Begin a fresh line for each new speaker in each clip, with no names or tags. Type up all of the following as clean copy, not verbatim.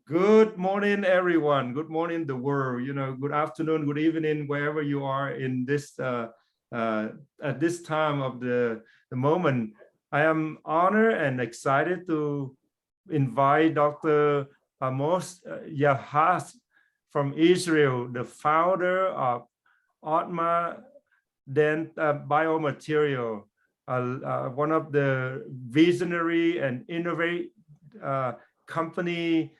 Good morning, everyone. Good morning, the world. Good afternoon, good evening, wherever you are in this at this time of the moment. I am honored and excited to invite Dr. Amos Yahav from Israel, the founder of Augma Biomaterial, one of the visionary and innovate company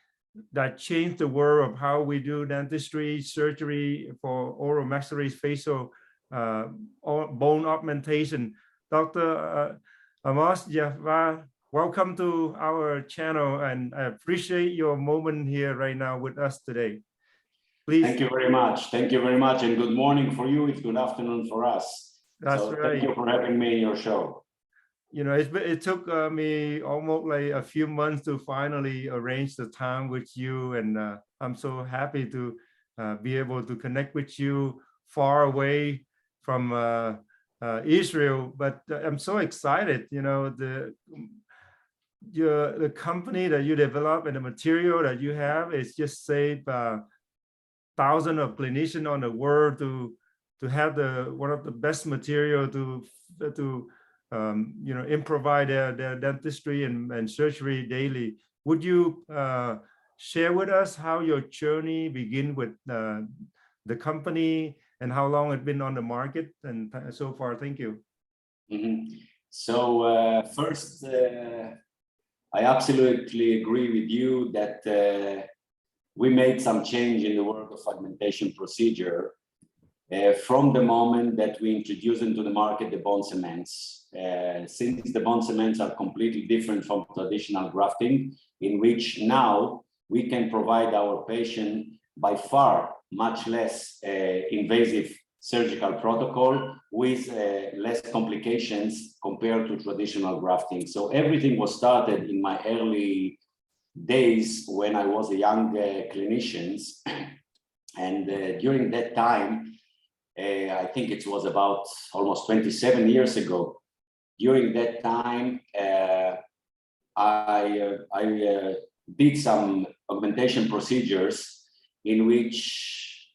that changed the world of how we do dentistry, surgery for oral maxillary facial bone augmentation. Dr. Amos Yahav, welcome to our channel, and I appreciate your moment here right now with us today. Please.
Thank you very much. Thank you very much, and good morning for you. It's good afternoon for us.
That's
so
right.
Thank you for having me in your show.
It took me almost like a few months to finally arrange the time with you, and I'm so happy to be able to connect with you far away from Israel. But I'm so excited. The company that you develop and the material that you have is just saved thousands of clinicians on the world to have one of the best material to improvise their dentistry and surgery daily. Would you share with us how your journey began with the company and how long it's been on the market and so far? Thank you.
So first, I absolutely agree with you that we made some change in the world of augmentation procedure from the moment that we introduced into the market the bone cements. Since the bone cements are completely different from traditional grafting, in which now we can provide our patient by far much less invasive surgical protocol with less complications compared to traditional grafting. So everything was started in my early days when I was a young clinician, and during that time, I think it was about almost 27 years ago. During that time, I did some augmentation procedures in which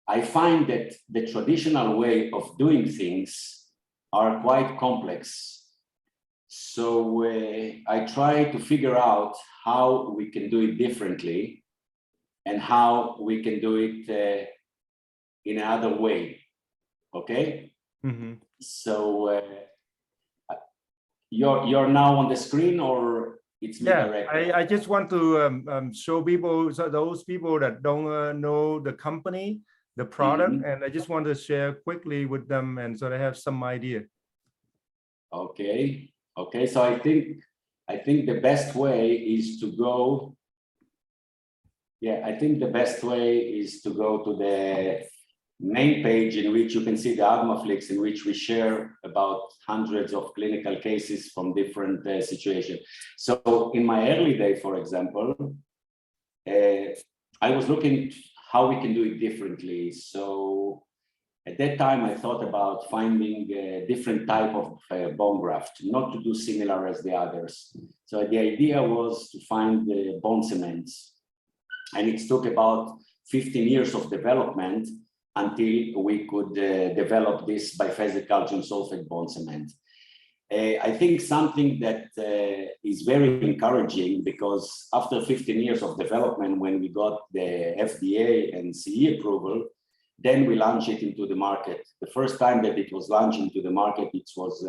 I find that the traditional way of doing things are quite complex. So I try to figure out how we can do it differently and how we can do it in another way. Okay. So you're now on the screen, or it's me directly?
I just want to show people, so those people that don't know the company, the product, and I just want to share quickly with them, and so they have some idea.
Okay. So I think the best way is to go. Yeah, I think the best way is to go to the main page, in which you can see the Augma, in which we share about hundreds of clinical cases from different situations. So in my early day, for example, I was looking how we can do it differently. So at that time, I thought about finding a different type of bone graft, not to do similar as the others. So the idea was to find the bone cements, and it took about 15 years of development until we could develop this biphasic calcium sulfate bone cement. I think something that is very encouraging, because after 15 years of development, when we got the FDA and CE approval, then we launched it into the market. The first time that it was launched into the market, it was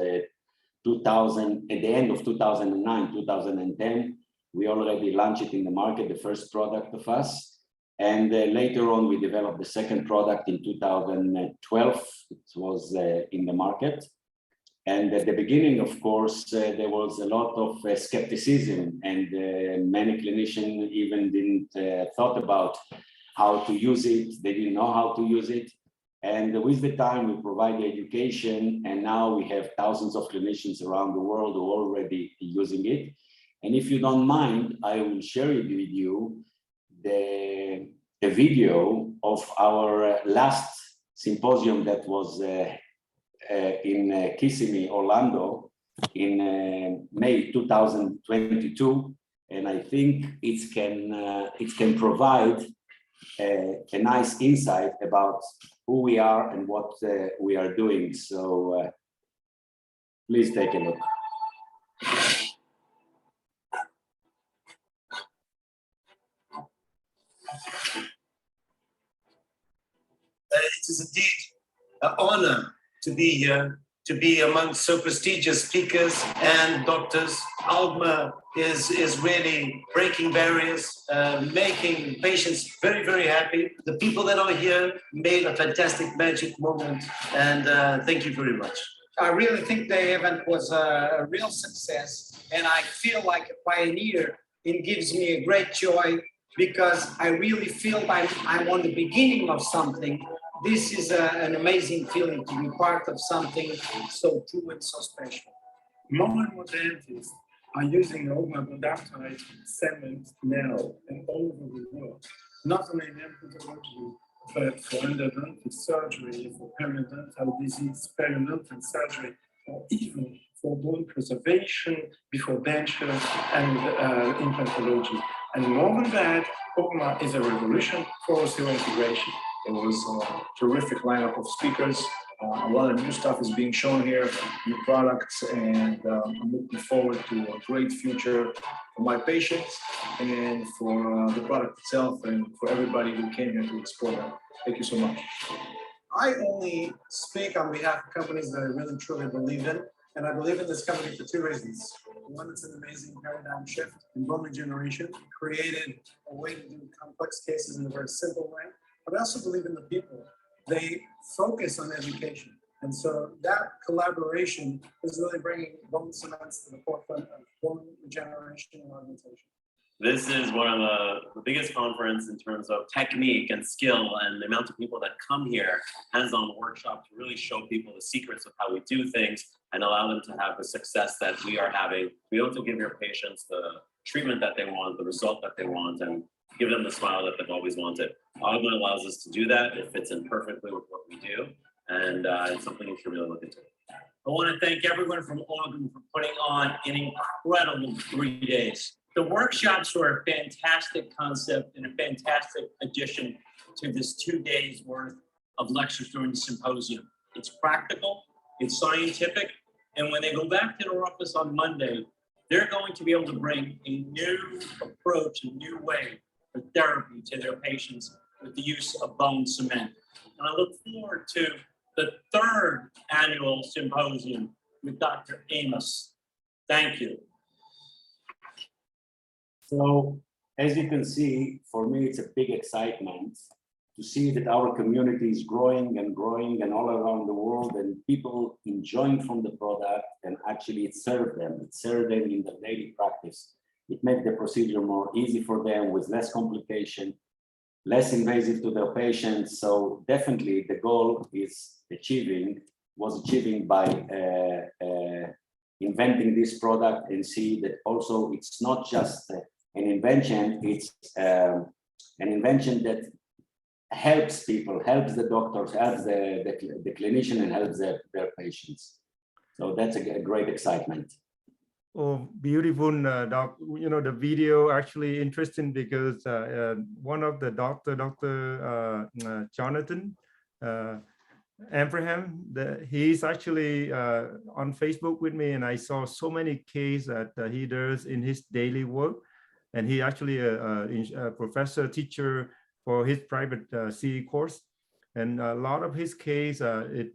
2000, at the end of 2009, 2010. We already launched it in the market, the first product of us. And later on, we developed the second product in 2012. It was in the market. And at the beginning, of course, there was a lot of skepticism, and many clinicians even didn't thought about how to use it. They didn't know how to use it. And with the time, we provide the education, and now we have thousands of clinicians around the world who are already using it. And if you don't mind, I will share it with you the video of our last symposium that was in Kissimmee, Orlando, in May 2022. and I think it can provide a nice insight about who we are and what we are doing. So please take a look.
It is indeed an honor to be here, to be among so prestigious speakers and doctors. Augma is really breaking barriers, making patients very, very happy. The people that are here made a fantastic magic moment, and thank you very much.
I really think the event was a real success, and I feel like a pioneer. It gives me a great joy because I really feel like I'm on the beginning of something. This is an amazing feeling to be part of something so true and so special.
More and more dentists are using Augma Biomaterials cement now and all over the world, not only in implantology, but for endodontic surgery, for periodontal disease, periodontal surgery, or even for bone preservation before denture and implantology. And more than that, Augma is a revolution for osseointegration. It was a terrific lineup of speakers. A lot of new stuff is being shown here, new products, and I'm looking forward to a great future for my patients and for the product itself and for everybody who came here to explore that. Thank you so much.
I only speak on behalf of companies that I really truly believe in, and I believe in this company for two reasons. One, it's an amazing paradigm shift in bone regeneration, created a way to do complex cases in a very simple way, but I also believe in the people. They focus on education. And so that collaboration is really bringing bone cements to the forefront of bone regeneration and augmentation.
This is one of the biggest conference in terms of technique and skill, and the amount of people that come here, hands-on workshop to really show people the secrets of how we do things and allow them to have the success that we are having. We able to give your patients the treatment that they want, the result that they want, and give them the smile that they've always wanted. Augma allows us to do that. It fits in perfectly with what we do, and it's something you should really look into.
I want to thank everyone from Augma for putting on an incredible 3 days. The workshops were a fantastic concept and a fantastic addition to this 2 days worth of lectures during the symposium. It's practical, it's scientific, and when they go back to their office on Monday, they're going to be able to bring a new approach, a new way for therapy to their patients with the use of bone cement. And I look forward to the 3rd annual symposium with Dr. Amos. Thank you.
So, as you can see, for me, it's a big excitement to see that our community is growing and all around the world, and people enjoying from the product, and actually it serves them in their daily practice. It makes the procedure more easy for them with less complication, less invasive to their patients. So definitely the goal was achieving by inventing this product, and see that also it's not just an invention, it's an invention that helps people, helps the doctors, helps the clinician, and helps their patients. So that's a great excitement.
Oh, beautiful, Doc. You know, the video actually interesting because one of the Dr. Jonathan Abraham, he's actually on Facebook with me, and I saw so many cases that he does in his daily work. And he actually a professor, teacher for his private CE course. And a lot of his case, it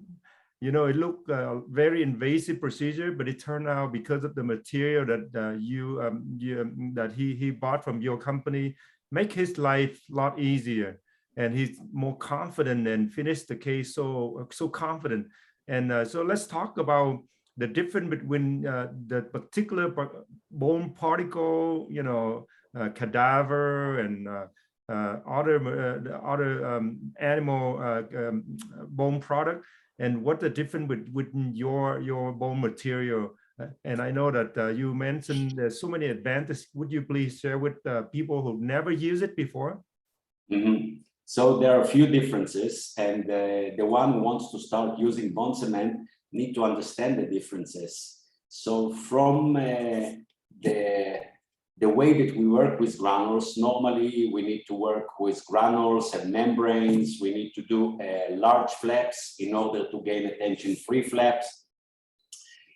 looked very invasive procedure, but it turned out because of the material that that he bought from your company, make his life a lot easier, and he's more confident and finished the case so confident. And so let's talk about the difference between the particular bone particle, cadaver, and other animal bone product, and what the difference with your bone material. And I know that you mentioned there's so many advantages. Would you please share with people who never used it before?
Mm-hmm. So there are a few differences, and the one who wants to start using bone cement need to understand the differences. So from the the way that we work with granules, normally we need to work with granules and membranes. We need to do large flaps in order to gain attention-free flaps.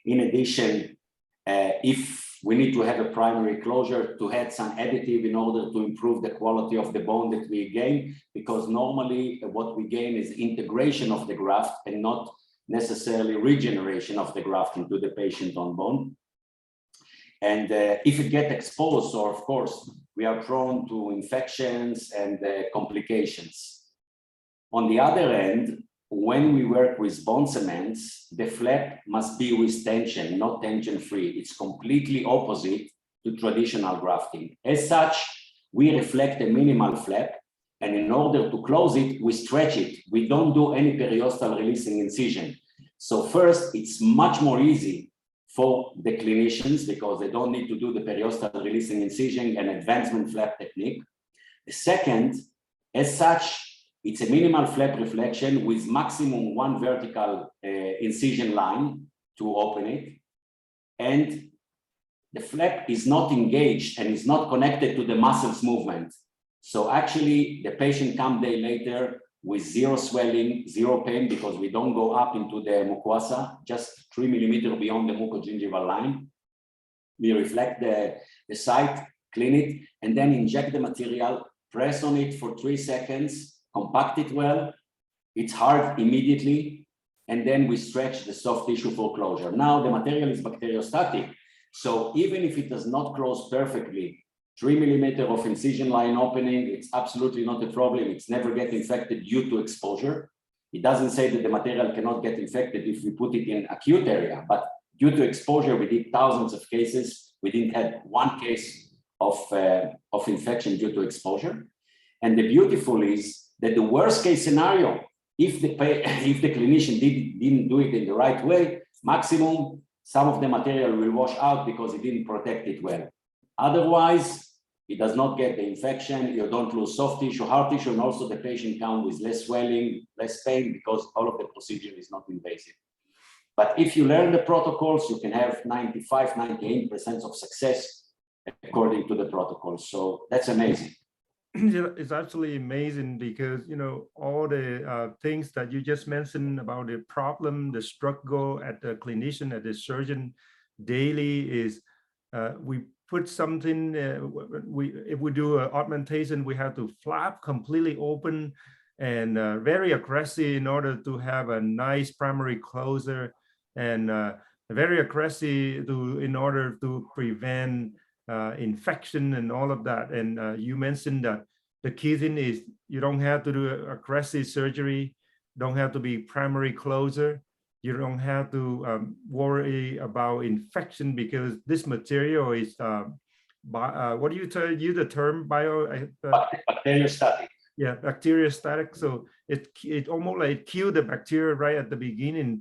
In addition, if we need to have a primary closure to add some additive in order to improve the quality of the bone that we gain, because normally what we gain is integration of the graft and not necessarily regeneration of the graft into the patient on bone. And if it gets exposed, so of course, we are prone to infections and complications. On the other end, when we work with bone cements, the flap must be with tension, not tension-free. It's completely opposite to traditional grafting. As such, we reflect a minimal flap, and in order to close it, we stretch it. We don't do any periostal releasing incision. So first, it's much more easy for the clinicians because they don't need to do the periostal releasing incision and advancement flap technique. The second, as such, it's a minimal flap reflection with maximum one vertical incision line to open it. And the flap is not engaged and is not connected to the muscles movement. So actually the patient comes day later with zero swelling, zero pain, because we don't go up into the mucosa, just 3 millimeters beyond the mucogingival line. We reflect the site, clean it, and then inject the material, press on it for 3 seconds, compact it well, it's hard immediately, and then we stretch the soft tissue for closure. Now the material is bacteriostatic, so even if it does not close perfectly, 3 millimeters of incision line opening, it's absolutely not a problem. It's never get infected due to exposure. It doesn't say that the material cannot get infected if we put it in acute area, but due to exposure, we did thousands of cases. We didn't have one case of infection due to exposure. And the beautiful is that the worst case scenario, if the clinician didn't do it in the right way, maximum, some of the material will wash out because it didn't protect it well. Otherwise, it does not get the infection, you don't lose soft tissue, hard tissue, and also the patient comes with less swelling, less pain, because all of the procedure is not invasive. But if you learn the protocols, you can have 95, 98% of success according to the protocols. So that's amazing.
It's actually amazing because, you know, all the things that you just mentioned about the problem, the struggle at the clinician, at the surgeon daily is we put something, if we do an augmentation, we have to flap completely open and very aggressive in order to have a nice primary closer, and very aggressive in order to prevent infection and all of that. And you mentioned that the key thing is you don't have to do aggressive surgery, don't have to be primary closer, you don't have to worry about infection, because this material is what do you tell you the term
bacteriostatic.
Yeah, bacteriostatic. So it almost like kill the bacteria right at the beginning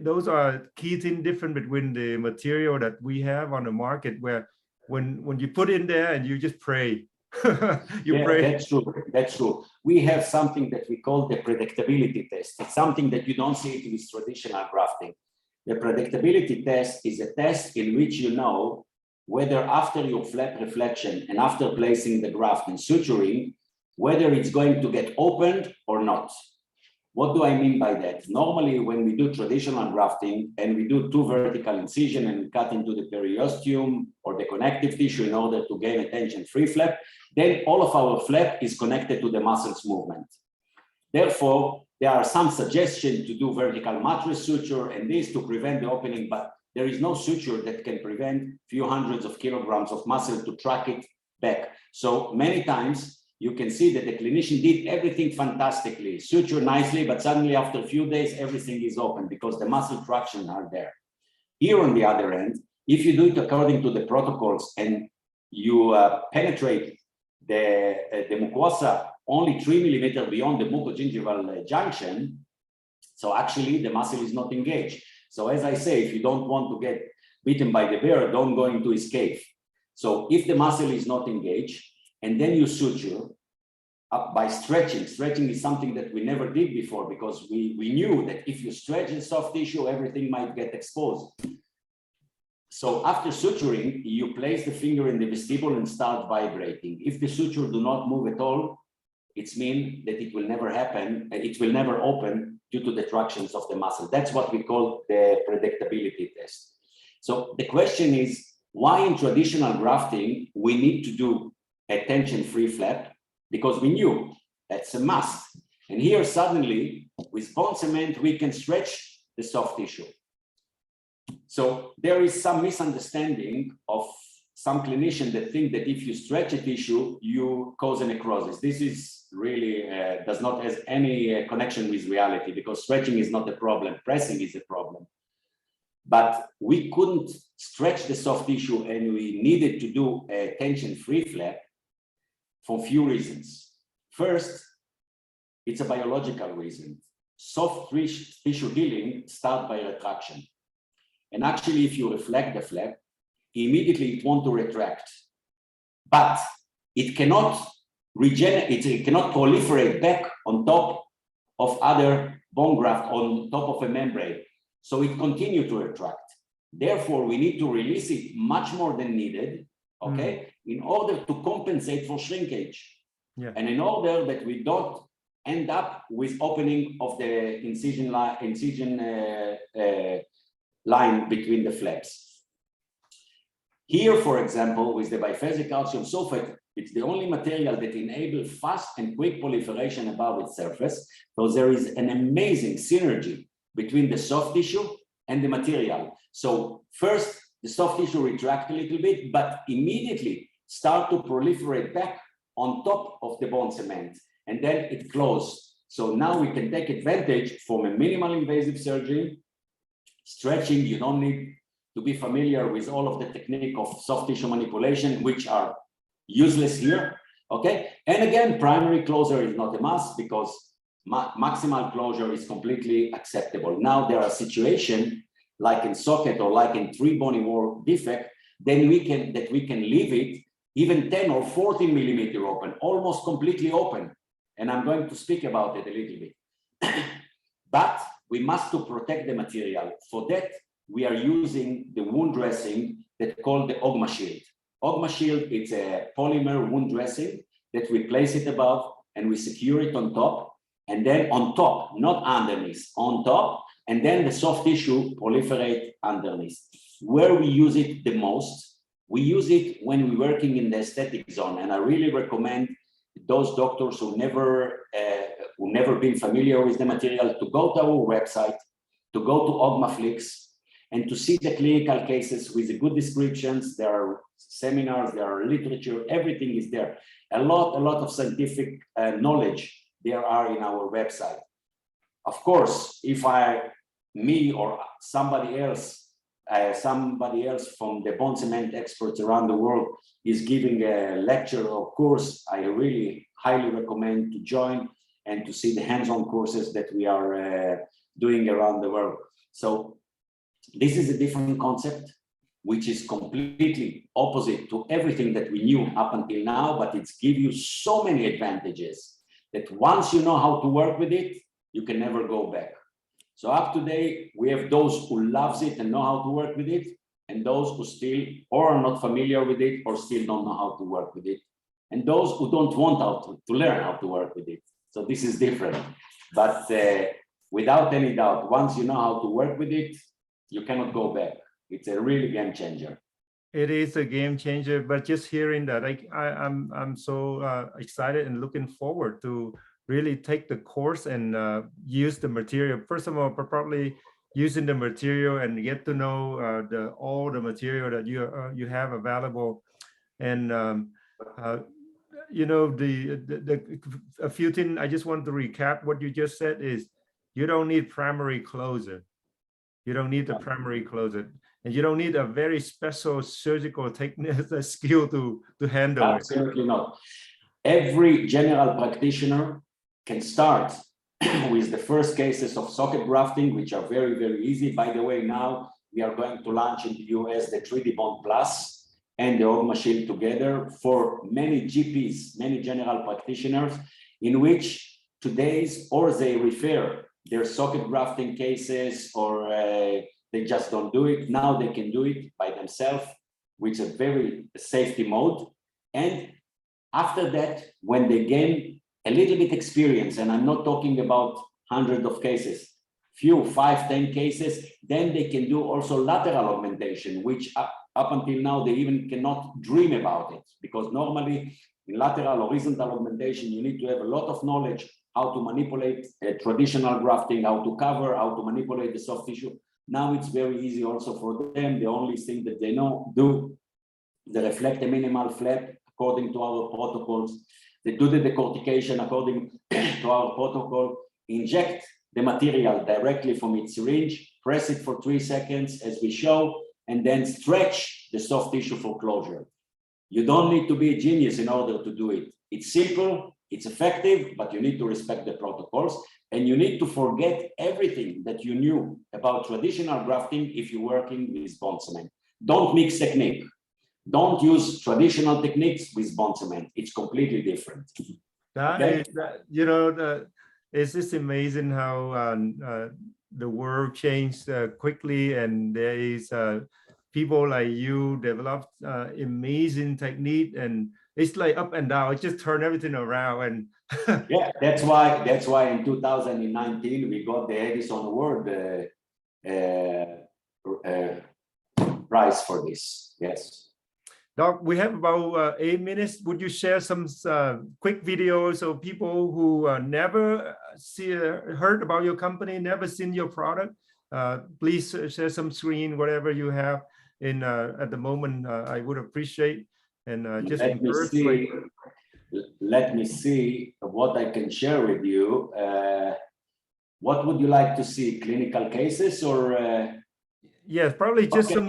those are key thing different between the material that we have on the market, where when you put in there and you just pray. Pray.
That's true. We have something that we call the predictability test. It's something that you don't see it with traditional grafting. The predictability test is a test in which you know whether after your flap reflection and after placing the graft and suturing, whether it's going to get opened or not. What do I mean by that? Normally, when we do traditional grafting and we do 2 vertical incision and we cut into the periosteum or the connective tissue in order to gain a tension-free flap, then all of our flap is connected to the muscles movement. Therefore, there are some suggestions to do vertical mattress suture and this to prevent the opening, but there is no suture that can prevent a few hundreds of kilograms of muscle to track it back. So many times, you can see that the clinician did everything fantastically, suture nicely, but suddenly after a few days, everything is open because the muscle traction are there. Here on the other end, if you do it according to the protocols and you penetrate the mucosa only 3 millimeters beyond the mucogingival junction, so actually the muscle is not engaged. So as I say, if you don't want to get bitten by the bear, don't go into his cave. So if the muscle is not engaged, and then you suture by stretching. Stretching is something that we never did before because we knew that if you stretch in soft tissue, everything might get exposed. So after suturing, you place the finger in the vestibule and start vibrating. If the suture do not move at all, it means that it will never happen, and it will never open due to the tractions of the muscle. That's what we call the predictability test. So the question is, why in traditional grafting, we need to do a tension-free flap? Because we knew that's a must. And here suddenly, with bone cement, we can stretch the soft tissue. So there is some misunderstanding of some clinicians that think that if you stretch a tissue, you cause a necrosis. This is really does not have any connection with reality, because stretching is not a problem, pressing is a problem. But we couldn't stretch the soft tissue, and we needed to do a tension-free flap for a few reasons. First, it's a biological reason. Soft tissue healing starts by retraction. And actually, if you reflect the flap, immediately it wants to retract. But it cannot regenerate, it cannot proliferate back on top of other bone graft, on top of a membrane. So it continues to retract. Therefore, we need to release it much more than needed, okay, in order to compensate for shrinkage.
Yeah.
And in order that we don't end up with opening of the incision line between the flaps. Here, for example, with the biphasic calcium sulfate, it's the only material that enables fast and quick proliferation above its surface. So there is an amazing synergy between the soft tissue and the material. So first, the soft tissue retracts a little bit, but immediately start to proliferate back on top of the bone cement, and then it closes. So now we can take advantage from a minimal invasive surgery, stretching. You don't need to be familiar with all of the technique of soft tissue manipulation, which are useless here, okay? And again, primary closure is not a must, because maximal closure is completely acceptable. Now there are situations like in socket or like in 3 bony wall defect, then we can leave it even 10 or 14 millimeter open, almost completely open. And I'm going to speak about it a little bit. But we must to protect the material. For that, we are using the wound dressing that called the Augma shield. Augma shield, it's a polymer wound dressing that we place it above and we secure it on top, and then on top, not underneath, on top, and then the soft tissue proliferate underneath. Where we use it the most, we use it when we're working in the aesthetic zone, and I really recommend those doctors who never been familiar with the material to go to our website, to go to OgmaFlix, and to see the clinical cases with the good descriptions. There are seminars, there are literature, everything is there. A lot of scientific knowledge there are in our website. Of course, if me or somebody else from the bone cement experts around the world is giving a lecture or course, I really highly recommend to join and to see the hands-on courses that we are doing around the world. So this is a different concept, which is completely opposite to everything that we knew up until now, but it's give you so many advantages that once you know how to work with it, you can never go back. So up to date, we have those who loves it and know how to work with it, and those who still or are not familiar with it or still don't know how to work with it, and those who don't want to learn how to work with it. So this is different. But without any doubt, once you know how to work with it, you cannot go back. It's a really game changer.
It is a game changer, but just hearing that, I'm so excited and looking forward to really take the course and use the material. First of all, probably using the material and get to know all the material that you have available. And you know, a few things I just want to recap. What you just said is you don't need primary closure. You don't need the primary closure. And you don't need a very special surgical technique skill to handle it.
Absolutely not. Every general practitioner can start with the first cases of socket grafting, which are very, very easy. By the way, now we are going to launch in the US the 3D Bond Plus and the Augma Shield together for many GPs, many general practitioners, in which today's or they refer their socket grafting cases or they just don't do it. Now they can do it by themselves, with a very safety mode. And after that, when they gain a little bit experience, and I'm not talking about hundreds of cases, few, 5, 10 cases, then they can do also lateral augmentation, which up until now, they even cannot dream about it, because normally in lateral horizontal augmentation, you need to have a lot of knowledge how to manipulate traditional grafting, how to cover, how to manipulate the soft tissue. Now it's very easy also for them. The only thing that they know, do the reflect a minimal flap according to our protocols. They do the decortication according to our protocol, inject the material directly from its syringe, press it for 3 seconds as we show, and then stretch the soft tissue for closure. You don't need to be a genius in order to do it. It's simple, it's effective, but you need to respect the protocols, and you need to forget everything that you knew about traditional grafting if you're working with bond cement. Don't mix technique. Don't use traditional techniques with bond cement. It's completely different.
It's just amazing how the world changed quickly, and there is people like you developed amazing technique, and it's like up and down. It just turned everything around. And
yeah, that's why in 2019 we got the Edison Award prize for this. Yes.
Doc, we have about 8 minutes. Would you share some quick videos of people who never heard about your company, never seen your product? Please share some screen, whatever you have in at the moment. I would appreciate, and just encourage.
Let me see what I can share with you. What would you like to see? Clinical cases or?
Yes, probably just
okay,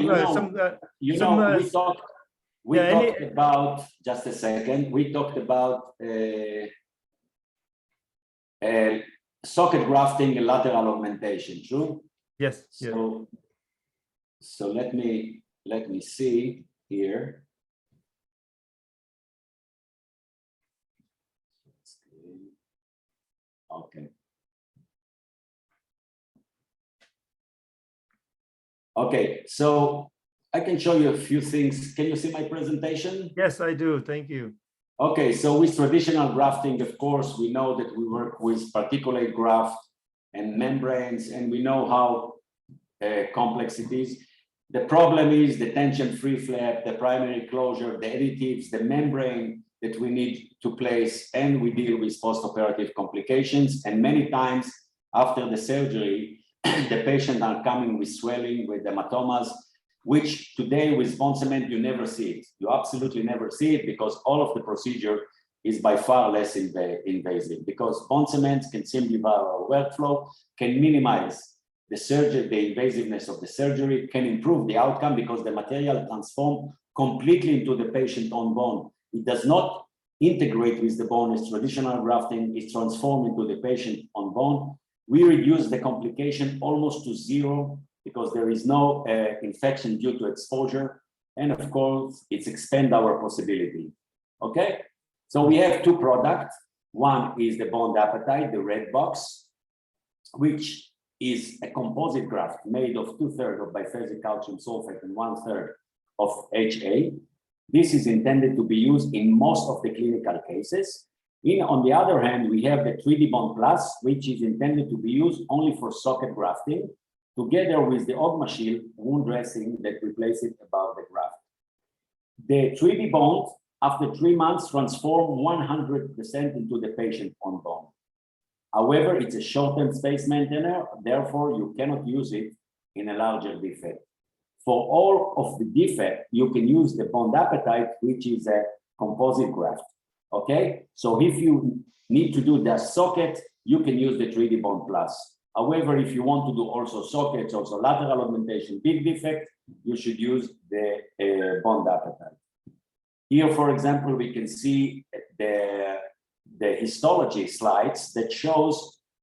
we talked about, just a second, we talked about socket grafting and lateral augmentation, true?
Yes.
So let me see here. Okay. Okay, so I can show you a few things. Can you see my presentation?
Yes, I do. Thank you.
Okay, so with traditional grafting, of course, we know that we work with particulate graft and membranes, and we know how complex it is. The problem is the tension-free flap, the primary closure, the additives, the membrane that we need to place, and we deal with post-operative complications. And many times after the surgery, the patient are coming with swelling, with hematomas, which today with bond cement, you never see it. You absolutely never see it, because all of the procedure is by far less invasive, because bond cement can simplify our workflow, can minimize the surgery, the invasiveness of the surgery, can improve the outcome because the material transforms completely into the patient on bone. It does not integrate with the bone as traditional grafting, is transformed into the patient on bone. We reduce the complication almost to zero, because there is no infection due to exposure. And of course, it's expand our possibility. Okay, so we have 2 products. One is the Bond Appetite, the red box, which is a composite graft made of 2/3 of biphasic calcium sulfate and 1/3 of HA. This is intended to be used in most of the clinical cases. On the other hand, we have the 3D Bond Plus, which is intended to be used only for socket grafting, together with the Augma Shield wound dressing that replaces it above the graft. The 3D bond, after 3 months, transform 100% into the patient on bone. However, it's a short-term space maintainer, therefore you cannot use it in a larger defect. For all of the defect, you can use the Bond Appetite, which is a composite graft. Okay, so if you need to do the socket, you can use the 3D Bond Plus. However, if you want to do also sockets, also lateral augmentation, big defect, you should use the Bond Appetite. Here, for example, we can see the histology slides that shows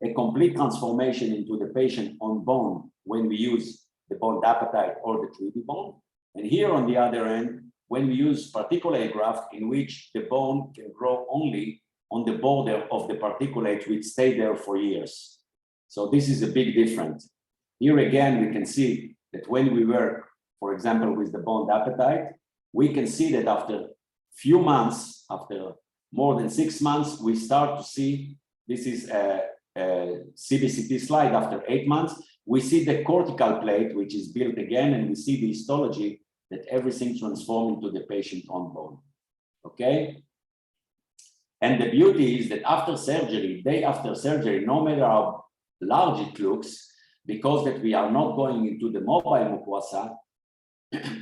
a complete transformation into the patient on bone when we use the Bond Appetite or the 3D bone. And here on the other end, when we use particulate graft, in which the bone can grow only on the border of the particulate, which stay there for years. So this is a big difference. Here again, we can see that when we work, for example, with the bone appetite, we can see that after few months, after more than 6 months, we start to see, this is a CBCT slide after 8 months, we see the cortical plate, which is built again, and we see the histology that everything transforms into the patient on bone, okay? And the beauty is that after surgery, day after surgery, no matter how large it looks, because that we are not going into the mobile mucosa,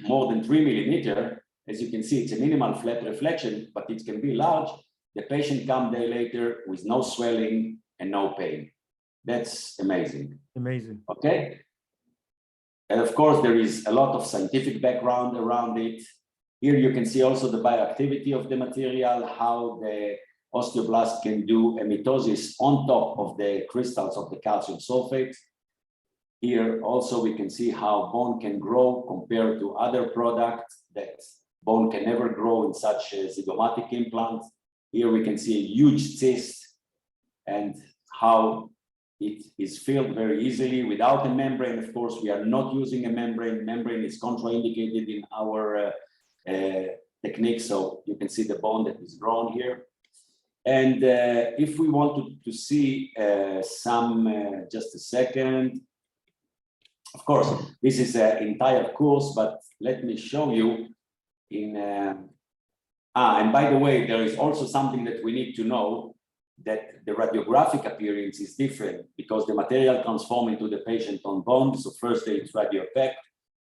more than 3 millimeter, as you can see, it's a minimal flap reflection, but it can be large. The patient comes day later with no swelling and no pain. That's amazing.
Amazing.
Okay. And of course, there is a lot of scientific background around it. Here you can see also the bioactivity of the material, how the osteoblast can do a mitosis on top of the crystals of the calcium sulfate. Here also we can see how bone can grow compared to other products that bone can never grow in such a zygomatic implant. Here we can see a huge cyst and how it is filled very easily without a membrane. Of course, we are not using a membrane. Membrane is contraindicated in our technique. So you can see the bone that is grown here. And if we want to see some, just a second. Of course, this is an entire course, but let me show you in, and by the way, there is also something that we need to know, that the radiographic appearance is different because the material transforms into the patient on bone. So first day it's radio effect.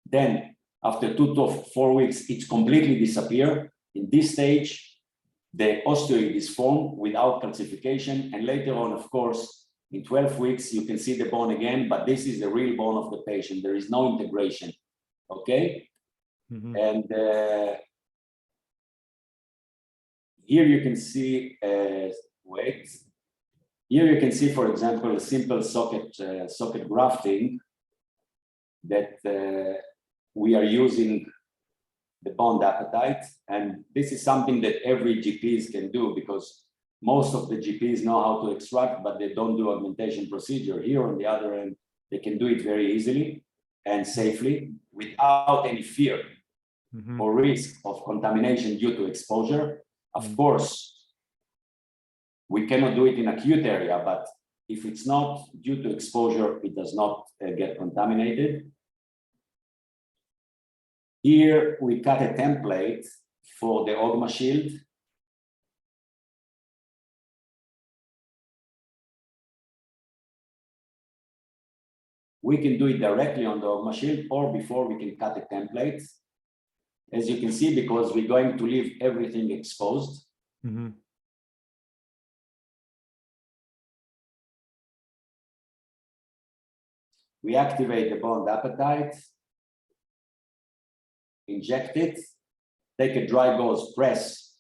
Then after 2 to 4 weeks, it's completely disappear. In this stage, the osteoid is formed without calcification. And later on, of course, in 12 weeks, you can see the bone again, but this is the real bone of the patient. There is no integration, okay?
Mm-hmm.
And here you can see, wait. Here you can see, for example, a simple socket grafting that we are using the bone appetite. And this is something that every GPs can do because most of the GPs know how to extract, but they don't do augmentation procedure. Here on the other end, they can do it very easily and safely without any fear or risk of contamination due to exposure. Of course, we cannot do it in acute area, but if it's not due to exposure, it does not get contaminated. Here we cut a template for the Augma shield. We can do it directly on the Augma shield, or before we can cut a template. As you can see, because we're going to leave everything exposed. We activate the bone appetite, inject it, take a dry gauze press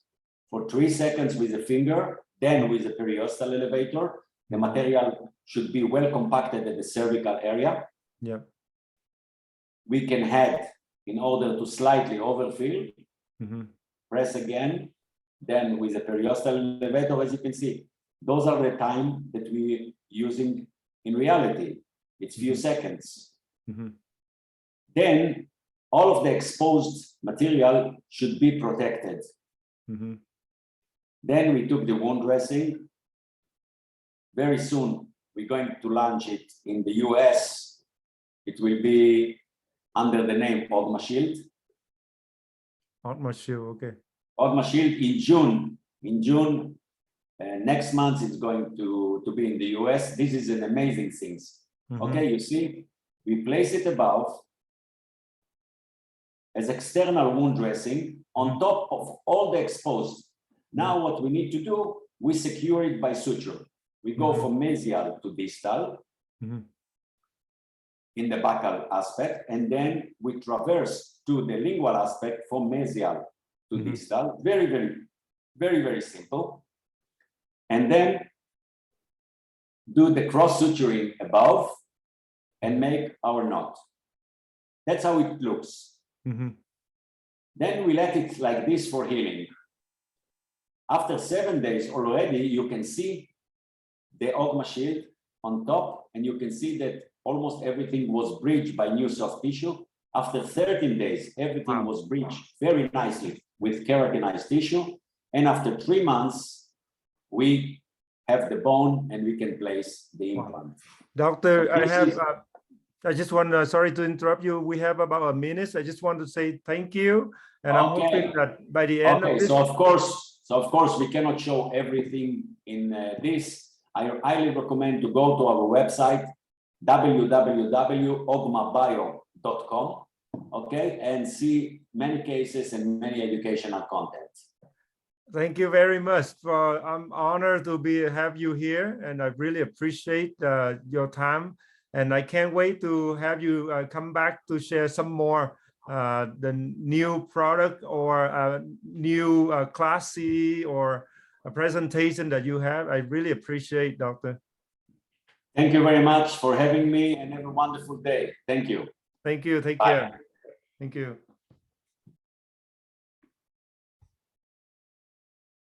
for 3 seconds with a finger, then with a periostal elevator. The material should be well compacted at the cervical area.
Yeah.
We can head in order to slightly overfill, press again, then with a periostal elevator, as you can see, those are the time that we're using in reality. It's few seconds. Then all of the exposed material should be protected. Then we took the wound dressing. Very soon, we're going to launch it in the US. It will be under the name Augma Shield.
Augma Shield, okay.
Augma Shield in June. In June, next month, it's going to be in the US. This is an amazing thing. Okay, you see, we place it above as external wound dressing on top of all the exposed. Now what we need to do, we secure it by suture. We go from mesial to distal in the buccal aspect, and then we traverse to the lingual aspect from mesial to distal. Very, very, very, very simple. And then do the cross suturing above and make our knot. That's how it looks. Then we let it like this for healing. After 7 days already, you can see the Augma Shield on top, and you can see that almost everything was bridged by new soft tissue. After 13 days, everything was bridged very nicely with keratinized tissue. And after 3 months, we have the bone and we can place the implant.
Doctor,
So
I
this
have,
is-
I just want to, sorry to interrupt you. We have about a minute. I just want to say thank you. And I'm
Okay.
hoping that by the end
Okay,
of this,
so of course, we cannot show everything in this. I highly recommend to go to our website, www.augmabio.com, okay, and see many cases and many educational content.
thank you very much. I'm honored to have you here, and I really appreciate your time. And I can't wait to have you come back to share some more the new product or new class C or a presentation that you have. I really appreciate, Doctor.
Thank you very much for having me and have a wonderful day. Thank you.
Thank you. Take
Bye.
care. Thank you.